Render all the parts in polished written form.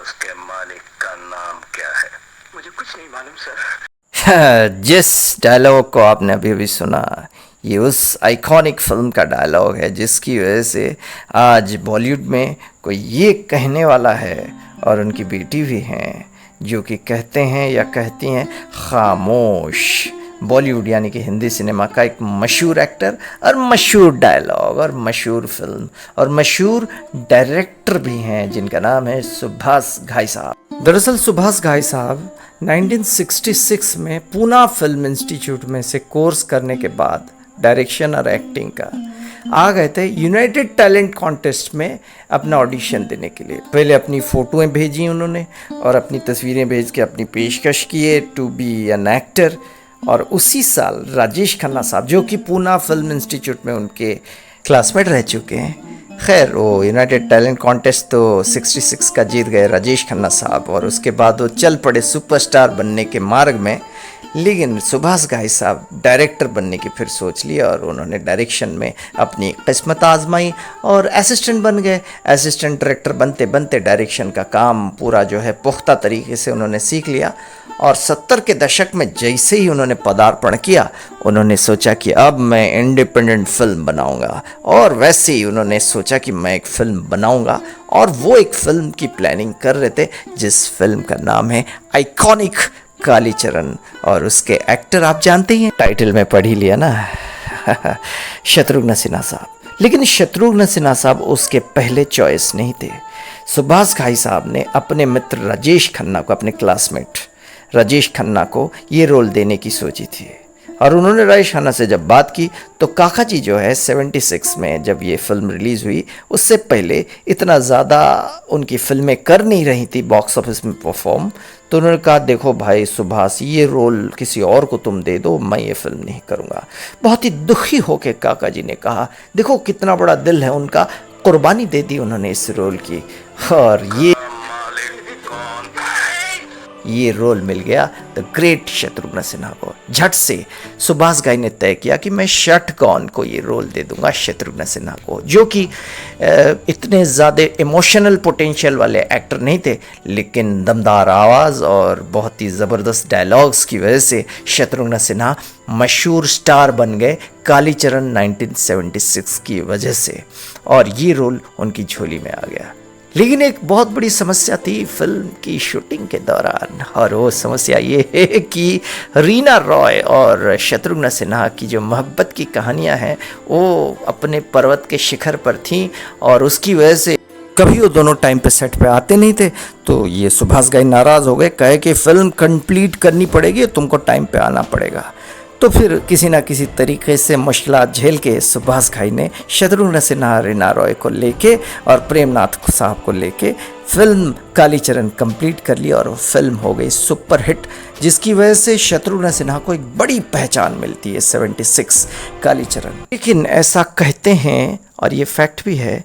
उसके मालिक का नाम क्या है? मुझे कुछ नहीं मालूम सर। जिस डायलॉग को आपने अभी अभी सुना, ये उस आइकॉनिक फिल्म का डायलॉग है जिसकी वजह से आज बॉलीवुड में कोई ये कहने वाला है, और उनकी बेटी भी हैं जो कि कहते हैं या कहती हैं खामोश। बॉलीवुड यानी कि हिंदी सिनेमा का एक मशहूर एक्टर और मशहूर डायलॉग और मशहूर फिल्म और मशहूर डायरेक्टर भी हैं जिनका नाम है सुभाष घाई साहब। दरअसल सुभाष घाई साहब 1966 में पूना फिल्म इंस्टीट्यूट में से कोर्स करने के बाद डायरेक्शन और एक्टिंग का आ गए थे यूनाइटेड टैलेंट कॉन्टेस्ट में अपना ऑडिशन देने के लिए। पहले अपनी फ़ोटोएं भेजी उन्होंने और अपनी तस्वीरें भेज के अपनी पेशकश किए टू बी एन एक्टर। और उसी साल राजेश खन्ना साहब, जो कि पूना फिल्म इंस्टीट्यूट में उनके क्लासमेट रह चुके हैं, खैर वो यूनाइटेड टैलेंट कॉन्टेस्ट तो 66 का जीत गए राजेश खन्ना साहब, और उसके बाद वो चल पड़े सुपरस्टार बनने के मार्ग में। लेकिन सुभाष घाई साहब डायरेक्टर बनने की फिर सोच लिया और उन्होंने डायरेक्शन में अपनी किस्मत आजमाई और असिस्टेंट बन गए। असिस्टेंट डायरेक्टर बनते बनते डायरेक्शन का काम पूरा जो है पुख्ता तरीके से उन्होंने सीख लिया, और 70 के दशक में जैसे ही उन्होंने पदार्पण किया, उन्होंने सोचा कि अब मैं इंडिपेंडेंट फिल्म बनाऊंगा, और वैसे ही उन्होंने सोचा कि मैं एक फिल्म बनाऊंगा, और वो एक फिल्म की प्लानिंग कर रहे थे जिस फिल्म का नाम है आइकॉनिक कालीचरण। और उसके एक्टर आप जानते ही हैं, टाइटल में पढ़ ही लिया ना शत्रुघ्न सिन्हा साहब। लेकिन शत्रुघ्न सिन्हा साहब उसके पहले चॉइस नहीं थे। सुभाष घाई साहब ने अपने मित्र राजेश खन्ना को, अपने क्लासमेट राजेश खन्ना को ये रोल देने की सोची थी, और उन्होंने राजेश खन्ना से जब बात की तो काका जी जो है 76 में जब ये फिल्म रिलीज़ हुई, उससे पहले इतना ज़्यादा उनकी फिल्में कर नहीं रही थी बॉक्स ऑफिस में परफॉर्म। तो उन्होंने कहा देखो भाई सुभाष, ये रोल किसी और को तुम दे दो, मैं ये फिल्म नहीं करूँगा। बहुत ही दुखी होकर काका जी ने कहा, देखो कितना बड़ा दिल है उनका, कुर्बानी दे दी उन्होंने इस रोल की, और ये रोल मिल गया द ग्रेट शत्रुघ्न सिन्हा को। झट से सुभाष घाई ने तय किया कि मैं शटगन को ये रोल दे दूंगा, शत्रुघ्न सिन्हा को, जो कि इतने ज़्यादा इमोशनल पोटेंशियल वाले एक्टर नहीं थे, लेकिन दमदार आवाज़ और बहुत ही ज़बरदस्त डायलॉग्स की वजह से शत्रुघ्न सिन्हा मशहूर स्टार बन गए कालीचरण 1976 की वजह से, और ये रोल उनकी झोली में आ गया। लेकिन एक बहुत बड़ी समस्या थी फिल्म की शूटिंग के दौरान, और वो समस्या ये है कि रीना रॉय और शत्रुघ्न सिन्हा की जो मोहब्बत की कहानियां हैं वो अपने पर्वत के शिखर पर थीं, और उसकी वजह से कभी वो दोनों टाइम पे सेट पे आते नहीं थे। तो ये सुभाष घाई नाराज़ हो गए, कहे कि फिल्म कंप्लीट करनी पड़ेगी, तुमको टाइम पे आना पड़ेगा। तो फिर किसी ना किसी तरीके से मुश्किलात झेल के सुभाष घाई ने शत्रुघ्न सिन्हा, रीना रॉय को लेके और प्रेमनाथ साहब को लेके फिल्म कालीचरण कंप्लीट कर ली, और फिल्म हो गई सुपरहिट, जिसकी वजह से शत्रुघ्न सिन्हा को एक बड़ी पहचान मिलती है 76 कालीचरण। लेकिन ऐसा कहते हैं, और ये फैक्ट भी है,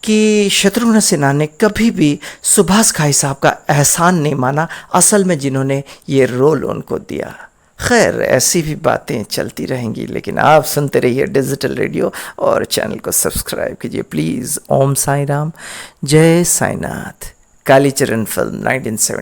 कि शत्रुघ्न सिन्हा ने कभी भी सुभाष घाई साहब का एहसान नहीं माना, असल में जिन्होंने ये रोल उनको दिया। खैर ऐसी भी बातें चलती रहेंगी, लेकिन आप सुनते रहिए डिजिटल रेडियो और चैनल को सब्सक्राइब कीजिए प्लीज़। ओम साई राम, जय साईनाथ। कालीचरण फिल्म 1970।